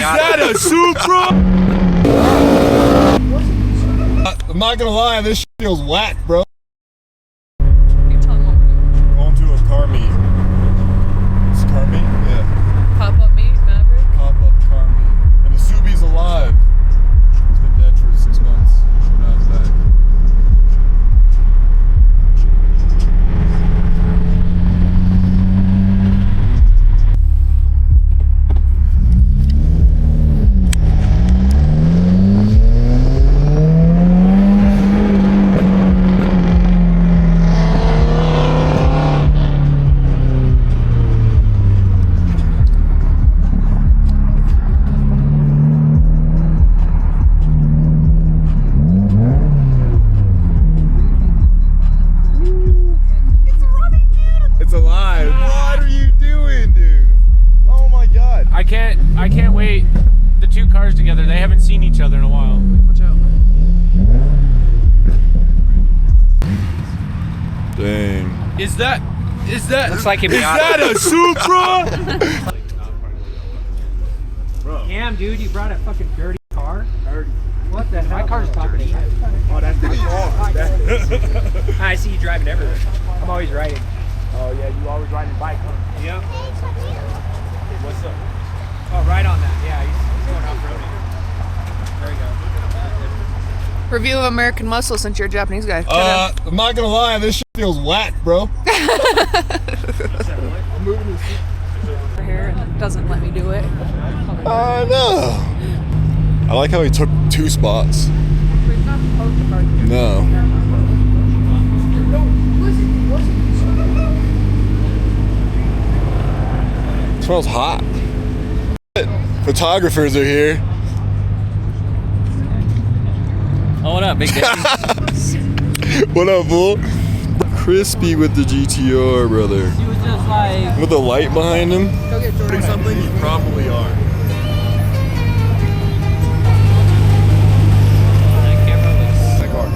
that a Supra? I'm not gonna lie, this shit feels whack, bro. You tell them what we're doing. Going to a car meet. It's a car meet? Yeah. Pop-up meet, Maverick. Pop-up car meet. And the Subi's alive. It's been dead for 6 months. So now it's back. It's alive. What are you doing, dude? Oh my god. I can't wait. The two cars together, they haven't seen each other in a while. Watch out. Dang. Is that Looks like it'd be Is that a Supra? Damn, dude, you brought a fucking dirty car? Dirty. What the hell? My car's popping in. Oh, that's my car. I see you driving everywhere. I'm always riding. Oh yeah, you always riding a bike, huh? Yep. What's up? Oh, right on that. Yeah, he's going off-roading. There we go. Review of American Muscle since you're a Japanese guy. I'm not gonna lie, this shit feels whack, bro. I'm moving this seat. Here and it doesn't let me do it. I know. I like how he took 2 spots. No. It smells hot. Photographers are here. Oh, what up, big daddy? What up, bull? Crispy with the GTR, brother. He was just like... With the light behind him. Go get Jordan. Something you probably are. My car.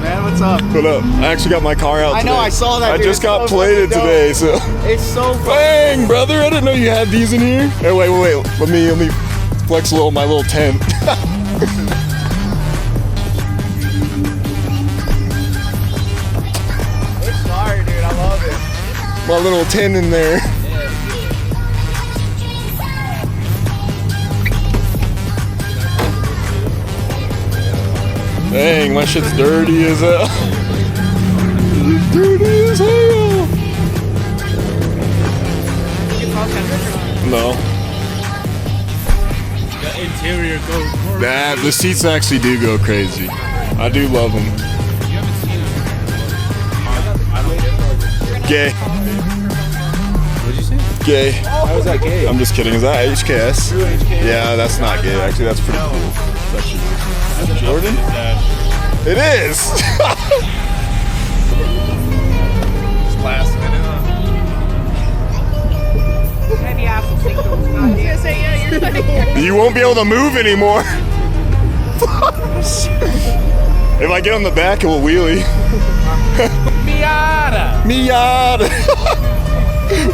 Man, what's up? What up? I actually got my car out I today. know, I saw that, I dude. just It's got so plated fucking dope. today, so. It's so fun. Dang, brother, I didn't know you had these in here. Hey, wait. Let me flex a little my little tent. It's fire, dude. I love it. My little tent in there. Dang, my shit's dirty as hell. It's dirty as hell. No. the interior goes more. Nah, the seats actually do go crazy. I do love them. You haven't seen it. I don't get it. Gay. What'd you say? Gay. How is that gay? I'm just kidding. Is that HKS? Yeah, that's not gay. Actually, that's pretty cool. Jordan? It is! Last minute, huh? Maybe I have to think those goddamn. Say, yeah, you're like, You won't be able to move anymore. If I get on the back, it will wheelie. Miata! Miata!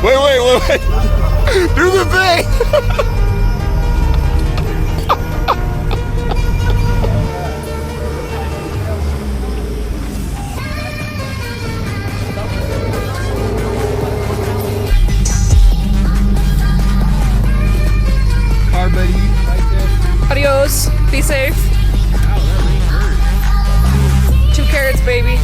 Wait. Do the thing! Car buddy. adios. Be safe. 2 carrots, baby.